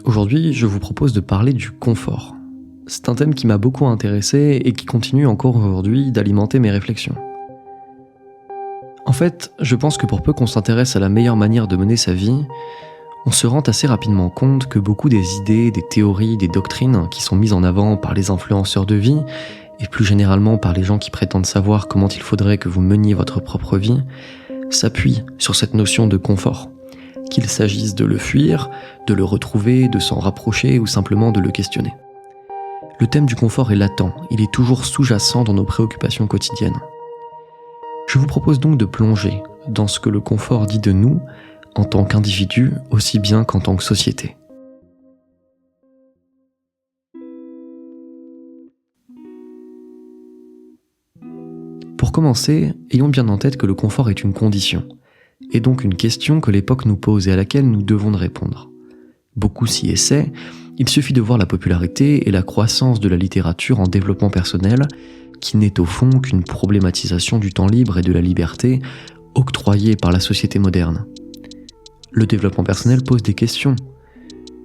Aujourd'hui, je vous propose de parler du confort. C'est un thème qui m'a beaucoup intéressé et qui continue encore aujourd'hui d'alimenter mes réflexions. En fait, je pense que pour peu qu'on s'intéresse à la meilleure manière de mener sa vie, on se rend assez rapidement compte que beaucoup des idées, des théories, des doctrines qui sont mises en avant par les influenceurs de vie, et plus généralement par les gens qui prétendent savoir comment il faudrait que vous meniez votre propre vie, s'appuient sur cette notion de confort. Qu'il s'agisse de le fuir, de le retrouver, de s'en rapprocher ou simplement de le questionner. Le thème du confort est latent, il est toujours sous-jacent dans nos préoccupations quotidiennes. Je vous propose donc de plonger dans ce que le confort dit de nous, en tant qu'individu aussi bien qu'en tant que société. Pour commencer, ayons bien en tête que le confort est une condition, et donc une question que l'époque nous pose et à laquelle nous devons répondre. Beaucoup s'y essaient, il suffit de voir la popularité et la croissance de la littérature en développement personnel, qui n'est au fond qu'une problématisation du temps libre et de la liberté octroyée par la société moderne. Le développement personnel pose des questions.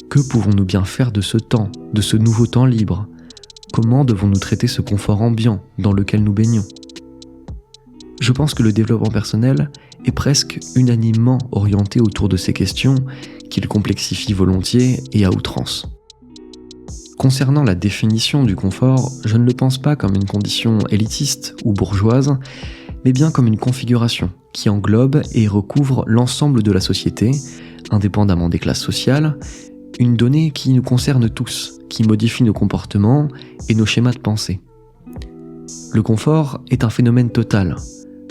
Que pouvons-nous bien faire de ce temps, de ce nouveau temps libre ? Comment devons-nous traiter ce confort ambiant dans lequel nous baignons ? Je pense que le développement personnel est presque unanimement orienté autour de ces questions qu'il complexifie volontiers et à outrance. Concernant la définition du confort, je ne le pense pas comme une condition élitiste ou bourgeoise, mais bien comme une configuration qui englobe et recouvre l'ensemble de la société, indépendamment des classes sociales, une donnée qui nous concerne tous, qui modifie nos comportements et nos schémas de pensée. Le confort est un phénomène total,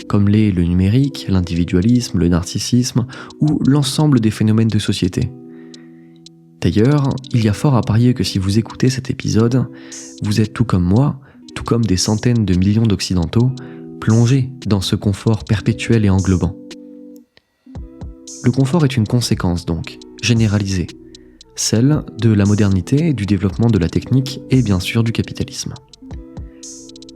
comme l'est le numérique, l'individualisme, le narcissisme ou l'ensemble des phénomènes de société. D'ailleurs, il y a fort à parier que si vous écoutez cet épisode, vous êtes tout comme moi, tout comme des centaines de millions d'Occidentaux, plongés dans ce confort perpétuel et englobant. Le confort est une conséquence donc, généralisée, celle de la modernité, du développement de la technique et bien sûr du capitalisme.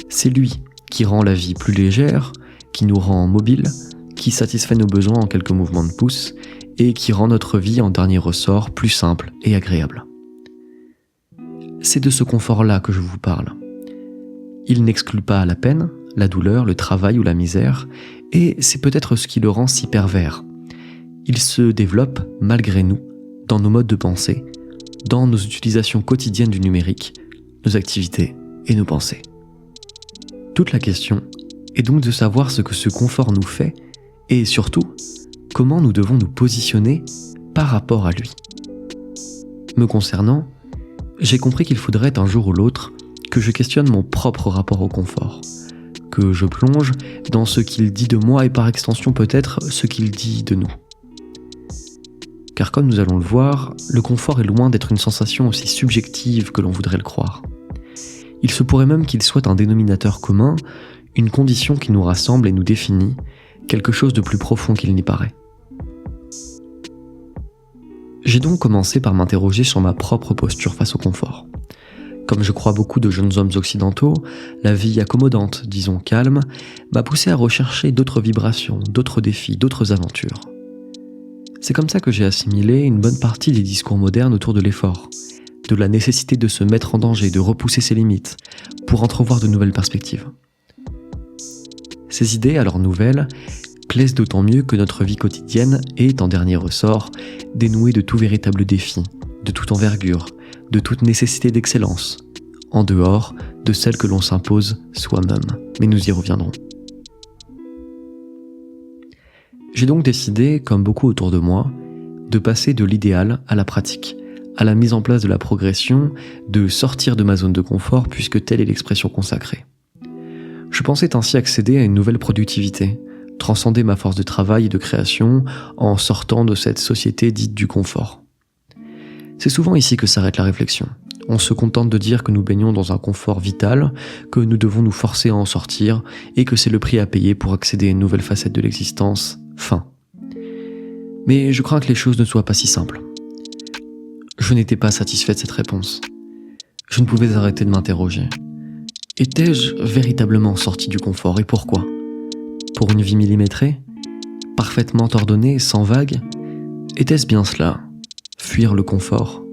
C'est lui qui rend la vie plus légère, qui nous rend mobiles, qui satisfait nos besoins en quelques mouvements de pouce et qui rend notre vie en dernier ressort plus simple et agréable. C'est de ce confort-là que je vous parle. Il n'exclut pas la peine, la douleur, le travail ou la misère, et c'est peut-être ce qui le rend si pervers. Il se développe, malgré nous, dans nos modes de pensée, dans nos utilisations quotidiennes du numérique, nos activités et nos pensées. Toute la question est donc de savoir ce que ce confort nous fait et surtout, comment nous devons nous positionner par rapport à lui. Me concernant, j'ai compris qu'il faudrait un jour ou l'autre que je questionne mon propre rapport au confort, que je plonge dans ce qu'il dit de moi et par extension peut-être ce qu'il dit de nous. Car comme nous allons le voir, le confort est loin d'être une sensation aussi subjective que l'on voudrait le croire. Il se pourrait même qu'il soit un dénominateur commun, une condition qui nous rassemble et nous définit, quelque chose de plus profond qu'il n'y paraît. J'ai donc commencé par m'interroger sur ma propre posture face au confort. Comme je crois beaucoup de jeunes hommes occidentaux, la vie accommodante, disons calme, m'a poussé à rechercher d'autres vibrations, d'autres défis, d'autres aventures. C'est comme ça que j'ai assimilé une bonne partie des discours modernes autour de l'effort, de la nécessité de se mettre en danger, de repousser ses limites, pour entrevoir de nouvelles perspectives. Ces idées, alors nouvelles, plaisent d'autant mieux que notre vie quotidienne est, en dernier ressort, dénouée de tout véritable défi, de toute envergure, de toute nécessité d'excellence, en dehors de celle que l'on s'impose soi-même. Mais nous y reviendrons. J'ai donc décidé, comme beaucoup autour de moi, de passer de l'idéal à la pratique, à la mise en place de la progression, de sortir de ma zone de confort puisque telle est l'expression consacrée. Je pensais ainsi accéder à une nouvelle productivité, transcender ma force de travail et de création en sortant de cette société dite du confort. C'est souvent ici que s'arrête la réflexion. On se contente de dire que nous baignons dans un confort vital, que nous devons nous forcer à en sortir et que c'est le prix à payer pour accéder à une nouvelle facette de l'existence. Fin. Mais je crains que les choses ne soient pas si simples. Je n'étais pas satisfait de cette réponse. Je ne pouvais arrêter de m'interroger. Étais-je véritablement sorti du confort et pourquoi ? Pour une vie millimétrée ? Parfaitement ordonnée, sans vagues ? Était-ce bien cela ? Fuir le confort ?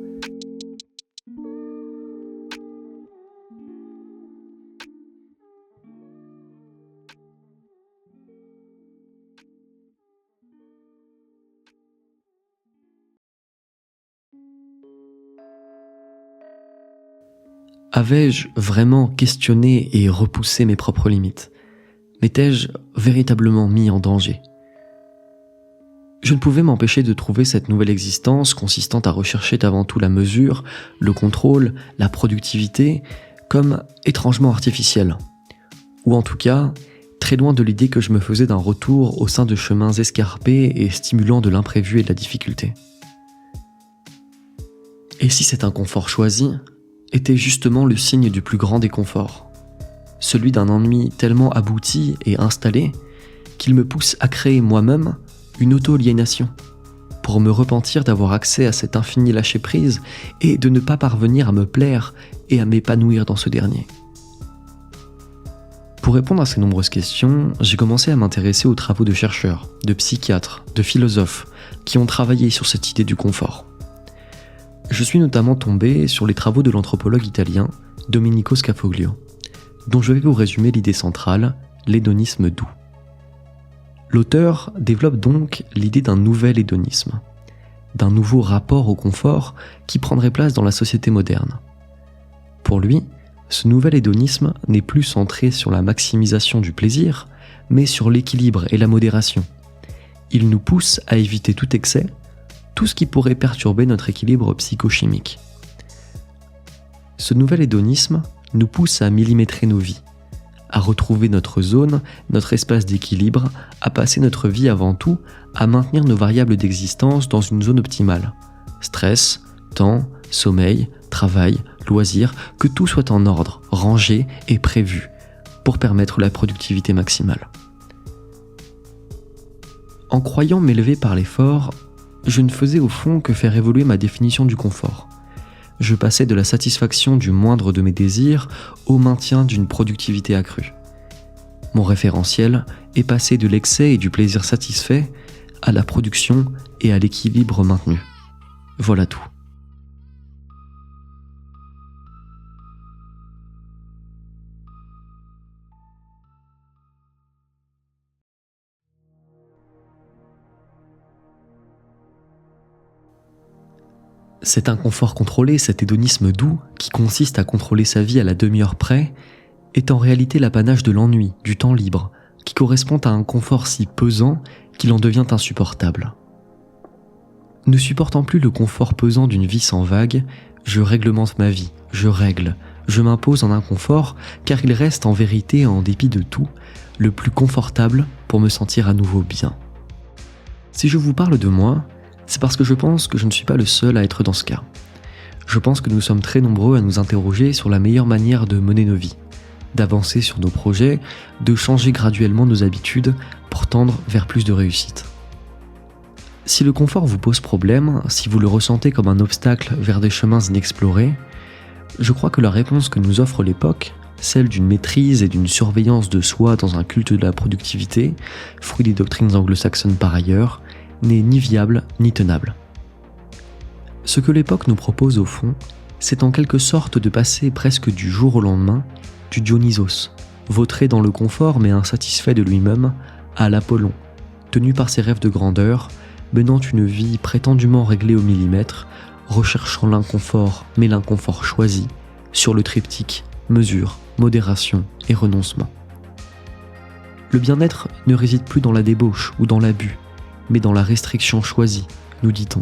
Avais-je vraiment questionné et repoussé mes propres limites ? M'étais-je véritablement mis en danger ? Je ne pouvais m'empêcher de trouver cette nouvelle existence consistant à rechercher avant tout la mesure, le contrôle, la productivité, comme étrangement artificielle. Ou en tout cas, très loin de l'idée que je me faisais d'un retour au sein de chemins escarpés et stimulant de l'imprévu et de la difficulté. Et si cet inconfort choisi était justement le signe du plus grand déconfort, celui d'un ennui tellement abouti et installé qu'il me pousse à créer moi-même une auto-aliénation pour me repentir d'avoir accès à cet infini lâcher-prise et de ne pas parvenir à me plaire et à m'épanouir dans ce dernier. Pour répondre à ces nombreuses questions, j'ai commencé à m'intéresser aux travaux de chercheurs, de psychiatres, de philosophes qui ont travaillé sur cette idée du confort. Je suis notamment tombé sur les travaux de l'anthropologue italien Domenico Scafoglio, dont je vais vous résumer l'idée centrale, l'hédonisme doux. L'auteur développe donc l'idée d'un nouvel hédonisme, d'un nouveau rapport au confort qui prendrait place dans la société moderne. Pour lui, ce nouvel hédonisme n'est plus centré sur la maximisation du plaisir, mais sur l'équilibre et la modération. Il nous pousse à éviter tout excès, tout ce qui pourrait perturber notre équilibre psychochimique. Ce nouvel hédonisme nous pousse à millimétrer nos vies, à retrouver notre zone, notre espace d'équilibre, à passer notre vie avant tout, à maintenir nos variables d'existence dans une zone optimale. Stress, temps, sommeil, travail, loisirs, que tout soit en ordre, rangé et prévu, pour permettre la productivité maximale. En croyant m'élever par l'effort, je ne faisais au fond que faire évoluer ma définition du confort. Je passais de la satisfaction du moindre de mes désirs au maintien d'une productivité accrue. Mon référentiel est passé de l'excès et du plaisir satisfait à la production et à l'équilibre maintenu. Voilà tout. Cet inconfort contrôlé, cet hédonisme doux, qui consiste à contrôler sa vie à la demi-heure près, est en réalité l'apanage de l'ennui, du temps libre, qui correspond à un confort si pesant qu'il en devient insupportable. Ne supportant plus le confort pesant d'une vie sans vagues, je réglemente ma vie, je m'impose en inconfort, car il reste en vérité, en dépit de tout, le plus confortable pour me sentir à nouveau bien. Si je vous parle de moi, c'est parce que je pense que je ne suis pas le seul à être dans ce cas. Je pense que nous sommes très nombreux à nous interroger sur la meilleure manière de mener nos vies, d'avancer sur nos projets, de changer graduellement nos habitudes pour tendre vers plus de réussite. Si le confort vous pose problème, si vous le ressentez comme un obstacle vers des chemins inexplorés, je crois que la réponse que nous offre l'époque, celle d'une maîtrise et d'une surveillance de soi dans un culte de la productivité, fruit des doctrines anglo-saxonnes par ailleurs, n'est ni viable ni tenable. Ce que l'époque nous propose au fond, c'est en quelque sorte de passer presque du jour au lendemain du Dionysos, vautré dans le confort mais insatisfait de lui-même, à l'Apollon, tenu par ses rêves de grandeur, menant une vie prétendument réglée au millimètre, recherchant l'inconfort mais l'inconfort choisi, sur le triptyque mesure, modération et renoncement. Le bien-être ne réside plus dans la débauche ou dans l'abus, mais dans la restriction choisie, nous dit-on.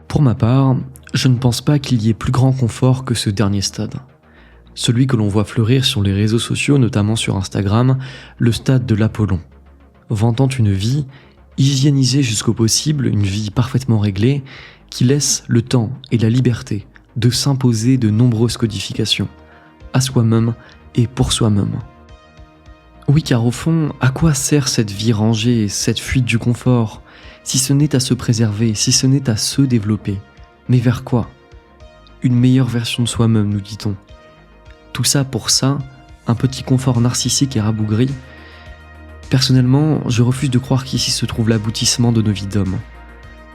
Pour ma part, je ne pense pas qu'il y ait plus grand confort que ce dernier stade. Celui que l'on voit fleurir sur les réseaux sociaux, notamment sur Instagram, le stade de l'Apollon, vantant une vie hygiénisée jusqu'au possible, une vie parfaitement réglée, qui laisse le temps et la liberté de s'imposer de nombreuses codifications, à soi-même et pour soi-même. Oui, car au fond, à quoi sert cette vie rangée, cette fuite du confort, si ce n'est à se préserver, si ce n'est à se développer. Mais vers quoi ? Une meilleure version de soi-même, nous dit-on. Tout ça pour ça, un petit confort narcissique et rabougri. Personnellement, je refuse de croire qu'ici se trouve l'aboutissement de nos vies d'hommes.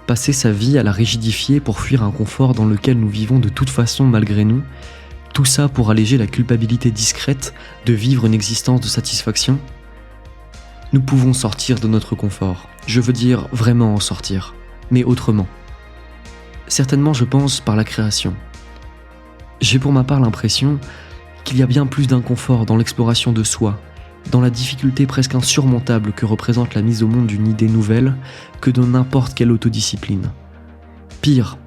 Passer sa vie à la rigidifier pour fuir un confort dans lequel nous vivons de toute façon malgré nous, tout ça pour alléger la culpabilité discrète de vivre une existence de satisfaction. Nous pouvons sortir de notre confort, je veux dire vraiment en sortir, mais autrement. Certainement, je pense par la création. J'ai pour ma part l'impression qu'il y a bien plus d'inconfort dans l'exploration de soi, dans la difficulté presque insurmontable que représente la mise au monde d'une idée nouvelle, que dans n'importe quelle autodiscipline. Pire,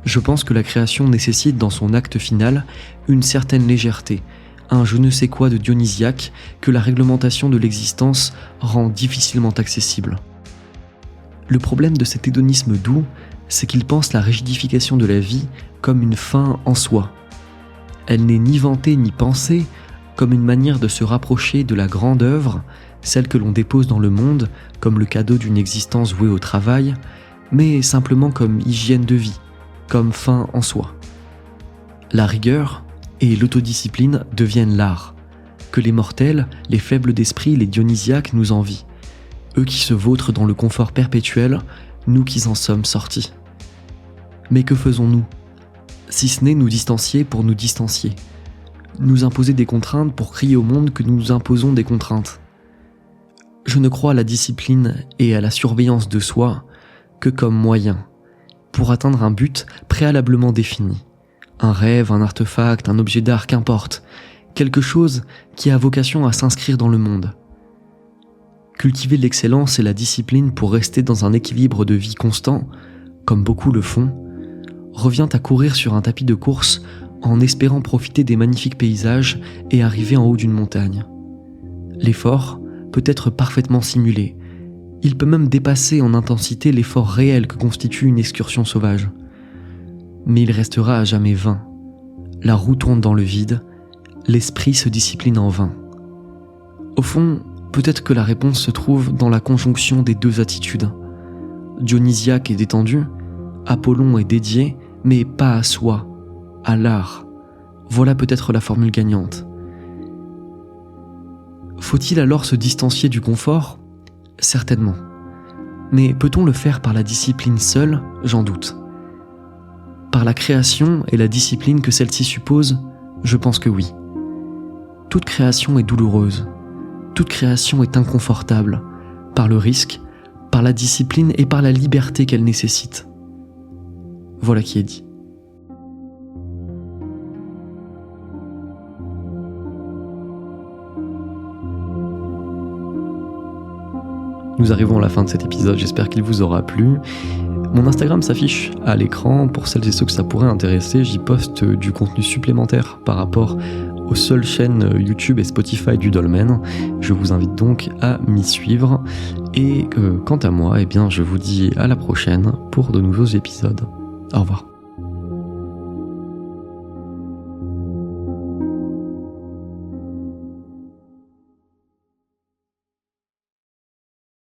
je pense que la création nécessite dans son acte final une certaine légèreté, un je ne sais quoi de dionysiaque que la réglementation de l'existence rend difficilement accessible. Le problème de cet hédonisme doux, c'est qu'il pense la rigidification de la vie comme une fin en soi. Elle n'est ni vantée ni pensée comme une manière de se rapprocher de la grande œuvre, celle que l'on dépose dans le monde comme le cadeau d'une existence vouée au travail, mais simplement comme hygiène de vie, comme fin en soi. La rigueur et l'autodiscipline deviennent l'art, que les mortels, les faibles d'esprit, les dionysiaques nous envient, eux qui se vautrent dans le confort perpétuel, nous qui en sommes sortis. Mais que faisons-nous ? Si ce n'est nous distancier pour nous distancier, nous imposer des contraintes pour crier au monde que nous nous imposons des contraintes. Je ne crois à la discipline et à la surveillance de soi que comme moyen, pour atteindre un but préalablement défini. Un rêve, un artefact, un objet d'art, qu'importe, quelque chose qui a vocation à s'inscrire dans le monde. Cultiver l'excellence et la discipline pour rester dans un équilibre de vie constant, comme beaucoup le font, revient à courir sur un tapis de course en espérant profiter des magnifiques paysages et arriver en haut d'une montagne. L'effort peut être parfaitement simulé. Il peut même dépasser en intensité l'effort réel que constitue une excursion sauvage. Mais il restera à jamais vain. La roue tourne dans le vide, l'esprit se discipline en vain. Au fond, peut-être que la réponse se trouve dans la conjonction des deux attitudes. Dionysiaque est détendu, Apollon est dédié, mais pas à soi, à l'art. Voilà peut-être la formule gagnante. Faut-il alors se distancier du confort ? Certainement. Mais peut-on le faire par la discipline seule ? J'en doute. Par la création et la discipline que celle-ci suppose ? Je pense que oui. Toute création est douloureuse. Toute création est inconfortable, par le risque, par la discipline et par la liberté qu'elle nécessite. Voilà qui est dit. Nous arrivons à la fin de cet épisode, j'espère qu'il vous aura plu. Mon Instagram s'affiche à l'écran, pour celles et ceux que ça pourrait intéresser, j'y poste du contenu supplémentaire par rapport aux seules chaînes YouTube et Spotify du Dolmen. Je vous invite donc à m'y suivre. Et quant à moi, je vous dis à la prochaine pour de nouveaux épisodes. Au revoir.